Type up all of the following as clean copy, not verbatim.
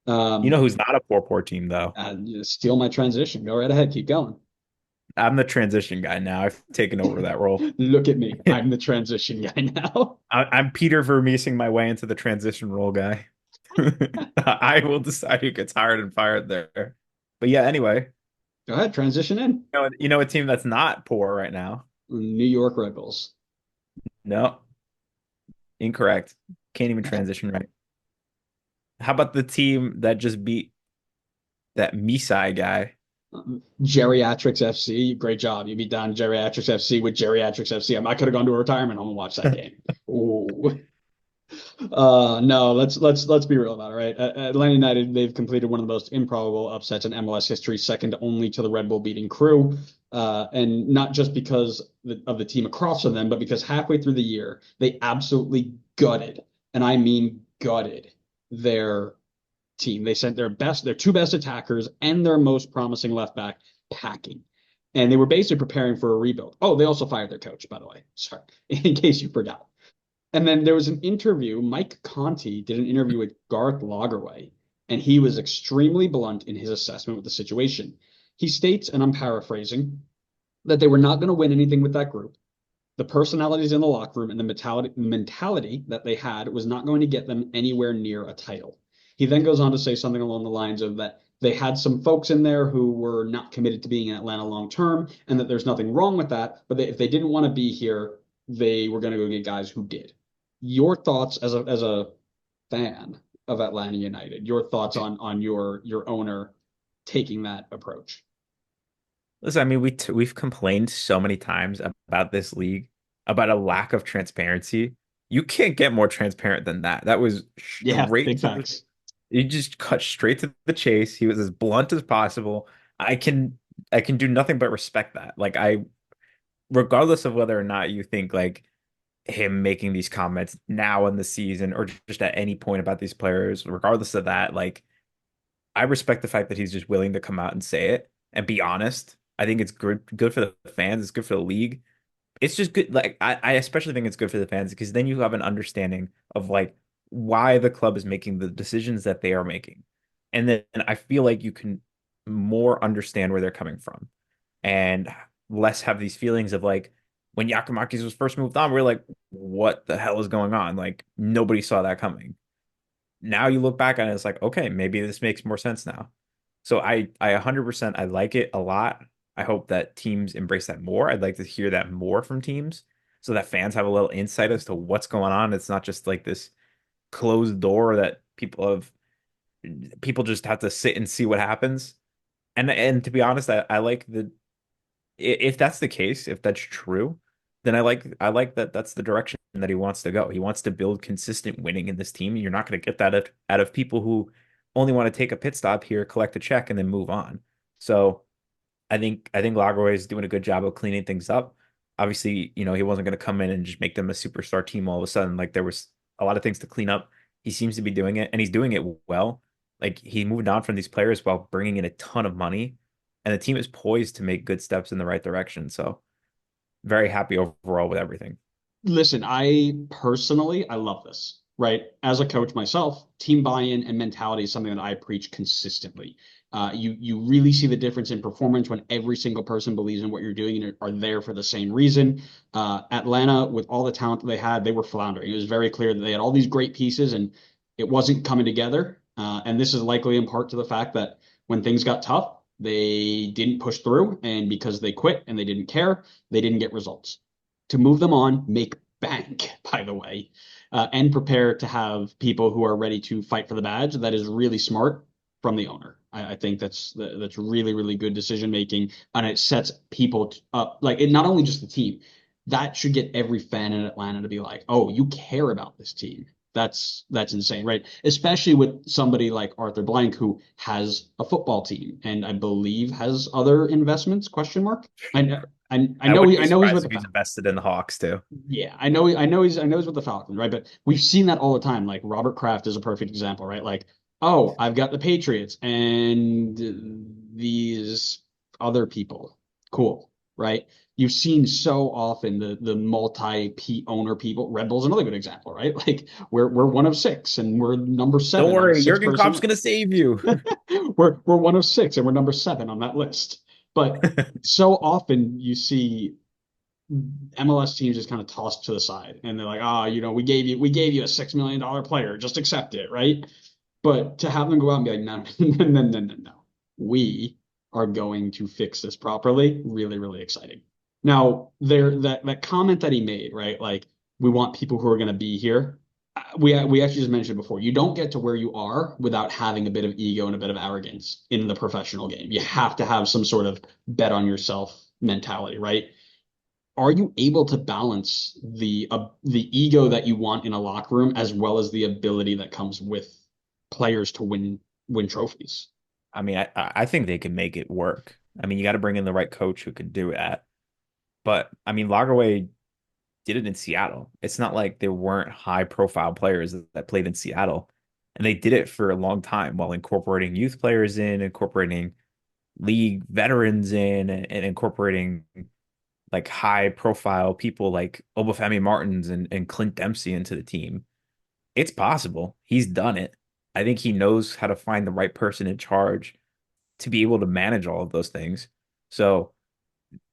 You know Um, who's not a poor team though? Steal my transition. Go right ahead. Keep going. I'm the transition guy now. I've taken over that role. Look at me. I'm the transition guy now. I'm Peter Vermeesing my way into the transition role guy. I will decide who gets hired and fired there. But yeah, anyway, Go ahead. Transition in. you know a team that's not poor right now? New York Red Bulls. No, incorrect. Can't even transition right. How about the team that just beat that Misai guy? Geriatrics FC. Great job. You beat down Geriatrics FC with Geriatrics FC. I could have gone to a retirement home and watched that game. Ooh. No, let's be real about it, right? Atlanta United, they've completed one of the most improbable upsets in MLS history, second only to the Red Bull beating Crew. And not just because of the team across from them, but because halfway through the year, they absolutely gutted, and I mean gutted, their team. They sent their two best attackers and their most promising left back packing. And they were basically preparing for a rebuild. Oh, they also fired their coach, by the way. Sorry, in case you forgot. And then there was an interview. Mike Conti did an interview with Garth Lagerway, and he was extremely blunt in his assessment of the situation. He states, and I'm paraphrasing, that they were not going to win anything with that group. The personalities in the locker room and the mentality that they had was not going to get them anywhere near a title. He then goes on to say something along the lines of that they had some folks in there who were not committed to being in Atlanta long term, and that there's nothing wrong with that. But if they didn't want to be here, they were going to go get guys who did. Your thoughts as a fan of Atlanta United, your thoughts on your owner taking that approach. Listen, I mean, we've complained so many times about this league, about a lack of transparency. You can't get more transparent than that. That was Yeah, straight big to the, facts. he just cut straight to the chase. He was as blunt as possible. I can I can do nothing but respect that. Like regardless of whether or not you think like him making these comments now in the season or just at any point about these players, regardless of that, like I respect the fact that he's just willing to come out and say it and be honest. I think it's good for the fans. It's good for the league. It's just good. Like I especially think it's good for the fans because then you have an understanding of like why the club is making the decisions that they are making. And then I feel like you can more understand where they're coming from and less have these feelings of like when Yakimakis was first moved on, we are like, what the hell is going on? Like nobody saw that coming. Now you look back on it, it's like, okay, maybe this makes more sense now. So I 100% I like it a lot. I hope that teams embrace that more. I'd like to hear that more from teams so that fans have a little insight as to what's going on. It's not just like this closed door that people just have to sit and see what happens. And to be honest, I like if that's the case, if that's true, then I like that that's the direction that he wants to go. He wants to build consistent winning in this team. You're not going to get that out of people who only want to take a pit stop here, collect a check, and then move on. So I think Lagerway is doing a good job of cleaning things up. Obviously, he wasn't going to come in and just make them a superstar team all of a sudden. Like there was a lot of things to clean up. He seems to be doing it, and he's doing it well. Like he moved on from these players while bringing in a ton of money, and the team is poised to make good steps in the right direction. So very happy overall with everything. Listen, I love this, right? As a coach myself, team buy-in and mentality is something that I preach consistently. You really see the difference in performance when every single person believes in what you're doing and are there for the same reason. Atlanta, with all the talent that they had, they were floundering. It was very clear that they had all these great pieces and it wasn't coming together. And this is likely in part to the fact that when things got tough, they didn't push through, and because they quit and they didn't care, they didn't get results. To move them on, make bank, by the way, and prepare to have people who are ready to fight for the badge. That is really smart from the owner. I think that's really, really good decision making, and it sets people up like it, not only just the team. That should get every fan in Atlanta to be like, oh, you care about this team. That's insane, right? Especially with somebody like Arthur Blank, who has a football team and I believe has other investments? Question mark. I I know wouldn't be I know he's with surprised the if he's Falcons. invested in the Hawks too. Yeah, I know he's with the Falcons, right? But we've seen that all the time. Like Robert Kraft is a perfect example, right? Like, oh, I've got the Patriots and these other people. Cool. right? You've seen so often the multi owner people. Red Bull's another good example, right? Like we're one of six and we're number Don't seven on the worry, six Jurgen person Klopp's gonna list. save you. We're one of six and we're number seven on that list. But so often you see MLS teams just kind of tossed to the side and they're like, we gave you a $6 million player, just accept it, right? But to have them go out and be like, no, no, no, no, no, no. We are going to fix this properly. Really, really exciting. Now, that comment that he made, right? Like, we want people who are going to be here. We actually just mentioned before. You don't get to where you are without having a bit of ego and a bit of arrogance in the professional game. You have to have some sort of bet on yourself mentality, right? Are you able to balance the ego that you want in a locker room as well as the ability that comes with players to win trophies? I mean, I think they can make it work. I mean, you got to bring in the right coach who can do that. But I mean, Lagerway did it in Seattle. It's not like there weren't high profile players that played in Seattle. And they did it for a long time while incorporating youth players in, incorporating league veterans in, and incorporating like high profile people like Obafemi Martins and Clint Dempsey into the team. It's possible. He's done it. I think he knows how to find the right person in charge to be able to manage all of those things. So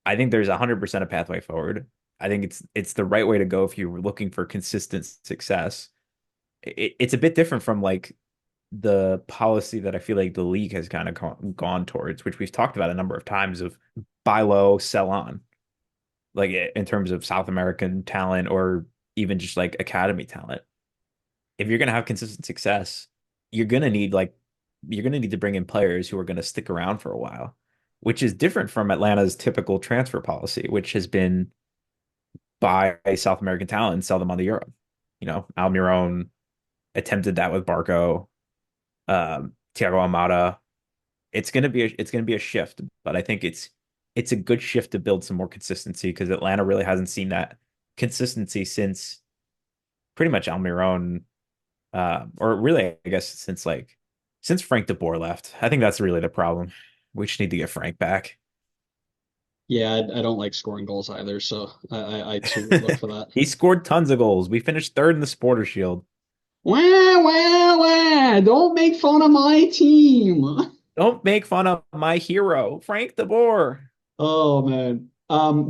I think there's 100% a pathway forward. I think it's the right way to go if you were looking for consistent success. It's a bit different from like the policy that I feel like the league has kind of gone towards, which we've talked about a number of times of buy low, sell on, like in terms of South American talent or even just like academy talent. If you're going to have consistent success, you're going to need like you're going to need to bring in players who are going to stick around for a while, which is different from Atlanta's typical transfer policy, which has been buy South American talent and sell them on the Euro. You know, Almiron attempted that with Barco, Thiago Almada. It's gonna be a shift, but I think it's a good shift to build some more consistency because Atlanta really hasn't seen that consistency since pretty much Almiron, or really I guess since Frank De Boer left. I think that's really the problem. We just need to get Frank back. Yeah, I don't like scoring goals either, so I too would look for that. He scored tons of goals. We finished third in the Supporter Shield. Wah, wah, wah. Don't make fun of my team. Don't make fun of my hero, Frank De Boer. Oh man.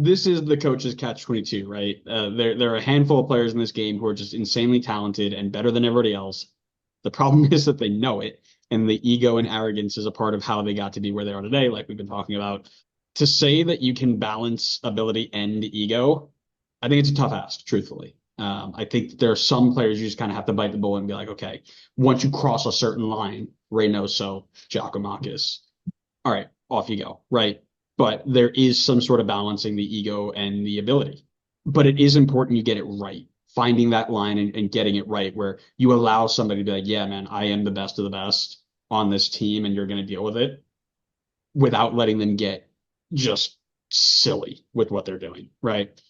This is the coach's catch 22, right? There are a handful of players in this game who are just insanely talented and better than everybody else. The problem is that they know it, and the ego and arrogance is a part of how they got to be where they are today, like we've been talking about. To say that you can balance ability and ego, I think it's a tough ask, truthfully. I think there are some players you just kind of have to bite the bullet and be like, okay, once you cross a certain line, Reynoso, Giacomakis, all right, off you go, right? But there is some sort of balancing the ego and the ability. But it is important you get it right, finding that line and getting it right where you allow somebody to be like, yeah, man, I am the best of the best on this team and you're going to deal with it without letting them get just silly with what they're doing, right?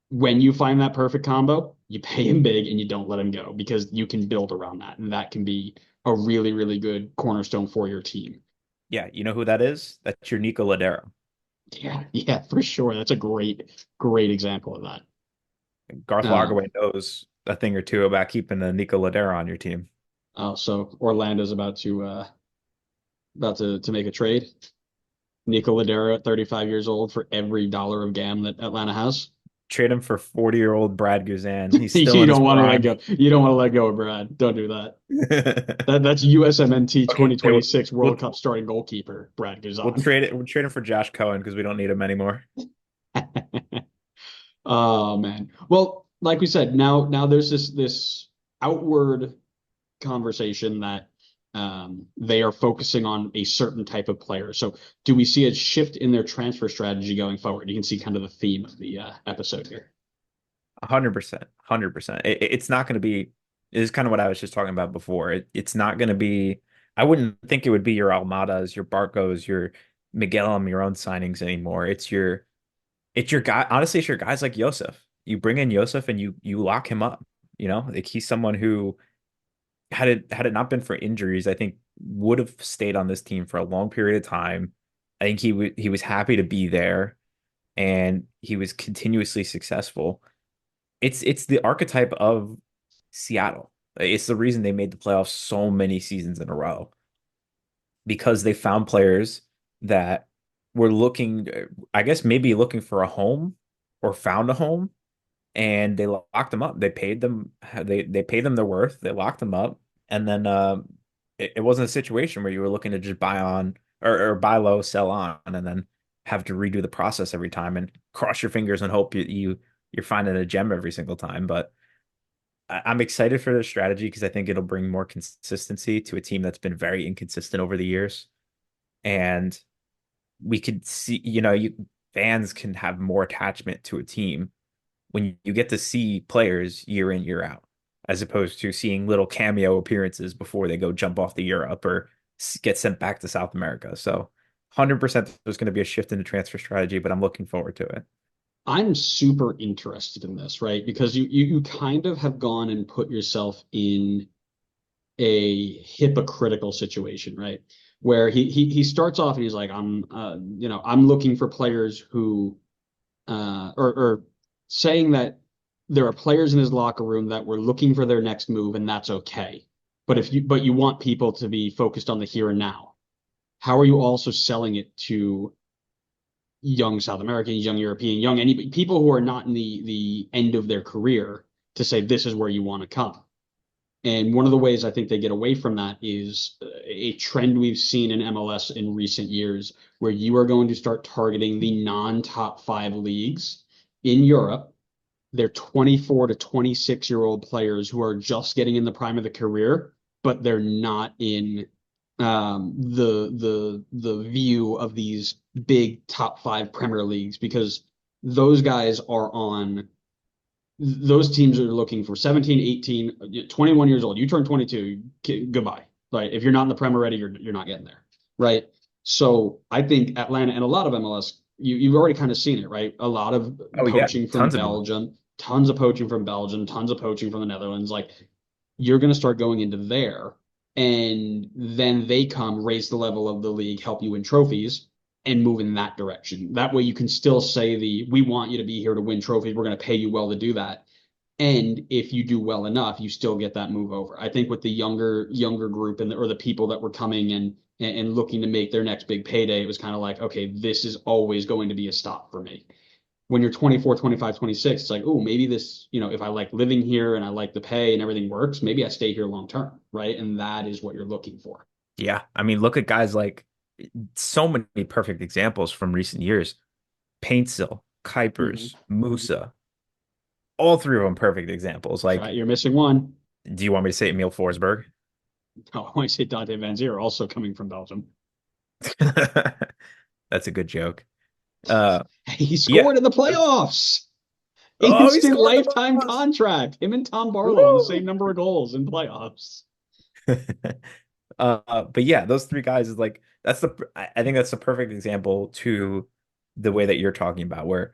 When you find that perfect combo, you pay him big and you don't let him go because you can build around that. And that can be a really, really good cornerstone for your team. Yeah, you know who that is? That's your Nico Ladero. Yeah, yeah, for sure. That's a great example of that. Garth Um, Lagerway knows a thing or two about keeping the Nico Ladero on your team. so Orlando's about to make a trade. Nico Ladera at 35 years old for every dollar of GAM that Atlanta has. Trade him for 40-year-old Brad Guzan. He's still You in his don't want to let prime. go. You don't want to let go of Brad. Don't do that. That's USMNT Okay, we'll, 2026 World we'll Cup starting goalkeeper, Brad we'll Guzan. trade it. We'll trade him for Josh Cohen because we don't need him anymore. Oh man. Well, like we said, now there's this outward conversation that they are focusing on a certain type of player. So, do we see a shift in their transfer strategy going forward? You can see kind of the theme of the episode here. 100%, 100%. It's not going to be. This is kind of what I was just talking about before. It's not going to be. I wouldn't think it would be your Almadas, your Barcos, your Miguel Almiron signings anymore. It's your guy. Honestly, it's your guys like Yosef. You bring in Yosef and you lock him up. You know, like he's someone who had it not been for injuries, I think would have stayed on this team for a long period of time. I think he was happy to be there. and he was continuously successful. It's the archetype of Seattle. It's the reason they made the playoffs so many seasons in a row because they found players that were looking, I guess maybe looking for a home or found a home, and they locked them up. They paid them. They paid them their worth. They locked them up, and then it wasn't a situation where you were looking to just buy on or buy low, sell on, and then have to redo the process every time and cross your fingers and hope you're finding a gem every single time. But I'm excited for their strategy because I think it'll bring more consistency to a team that's been very inconsistent over the years. And we could see, fans can have more attachment to a team when you get to see players year in, year out, as opposed to seeing little cameo appearances before they go jump off to Europe or get sent back to South America. So 100% there's going to be a shift in the transfer strategy, but I'm looking forward to it. I'm super interested in this, right? Because you kind of have gone and put yourself in a hypocritical situation, right? Where he starts off and he's like, I'm looking for players who or saying that there are players in his locker room that were looking for their next move, and that's okay. But you want people to be focused on the here and now. How are you also selling it to young South Americans, young European, young any people who are not in the end of their career to say this is where you want to come? And one of the ways I think they get away from that is a trend we've seen in MLS in recent years, where you are going to start targeting the non-top five leagues in Europe. They're 24 to 26-year-old players who are just getting in the prime of the career, but they're not in the view of these big top five Premier Leagues, because those guys are on those teams are looking for 17, 18, 21 years old. You turn 22, goodbye. Right. If you're not in the Prem already, you're not getting there. Right. So I think Atlanta and a lot of MLS, you've already kind of seen it, right? A lot of Oh yeah, poaching from tons of them. Belgium, tons of poaching from Belgium, tons of poaching from the Netherlands. Like you're going to start going into there, and then they come raise the level of the league, help you win trophies, and move in that direction. That way you can still say we want you to be here to win trophies. We're going to pay you well to do that. And if you do well enough, you still get that move over. I think with the younger group or the people that were coming and looking to make their next big payday, it was kind of like, okay, this is always going to be a stop for me. When you're 24, 25, 26, it's like, oh, maybe this, if I like living here and I like the pay and everything works, maybe I stay here long term, right? And that is what you're looking for. Yeah, I mean, look at guys like so many perfect examples from recent years. Paintsil, Mm-hmm. Kuipers, Musa, all three of them perfect examples. Right, Like, you're missing one. do you want me to say Emil Forsberg? Oh, I want to say Dante Van Zier, also coming from Belgium. That's a good joke. Uh, He yeah. scored in the playoffs. Oh, he Instant scored the lifetime most. contract. Him and Tom Barlow on the same Woo! number of goals in playoffs. But yeah, those three guys is like I think that's the perfect example to the way that you're talking about, where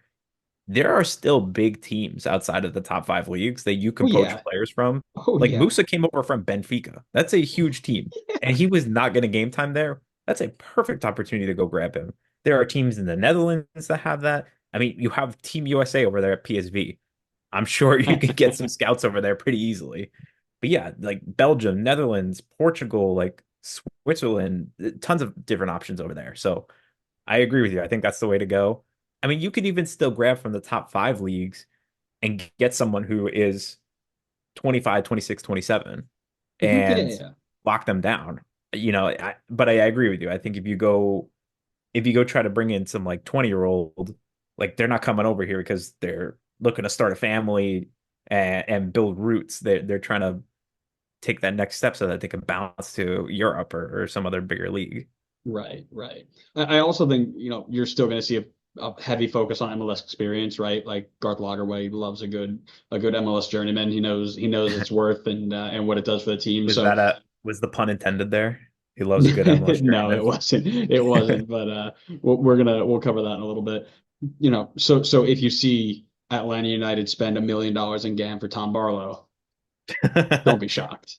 there are still big teams outside of the top five leagues that you Oh can poach yeah. players from. Oh Like yeah. Musa came over from Benfica. That's a huge team. And he was not getting game time there. That's a perfect opportunity to go grab him. There are teams in the Netherlands that have that. I mean, you have Team USA over there at PSV. I'm sure you could get some scouts over there pretty easily. But yeah, like Belgium, Netherlands, Portugal, like Switzerland, tons of different options over there. So I agree with you. I think that's the way to go. I mean, you could even still grab from the top five leagues and get someone who is 25, 26, 27, Mhm. Yeah, and yeah. lock them down. But I agree with you. I think if you go try to bring in some like 20-year-old, like they're not coming over here because they're looking to start a family and build roots. They're trying to take that next step so that they can bounce to Europe or some other bigger league. Right, right. I also think, you're still going to see a heavy focus on MLS experience, right? Like Garth Lagerway loves a good MLS journeyman. He knows its worth and what it does for the team. So Was the pun intended there? He loves a good MLS no, journeyman. it wasn't. It wasn't. But we'll cover that in a little bit. So if you see Atlanta United spend $1 million in GAM for Tom Barlow, don't be shocked.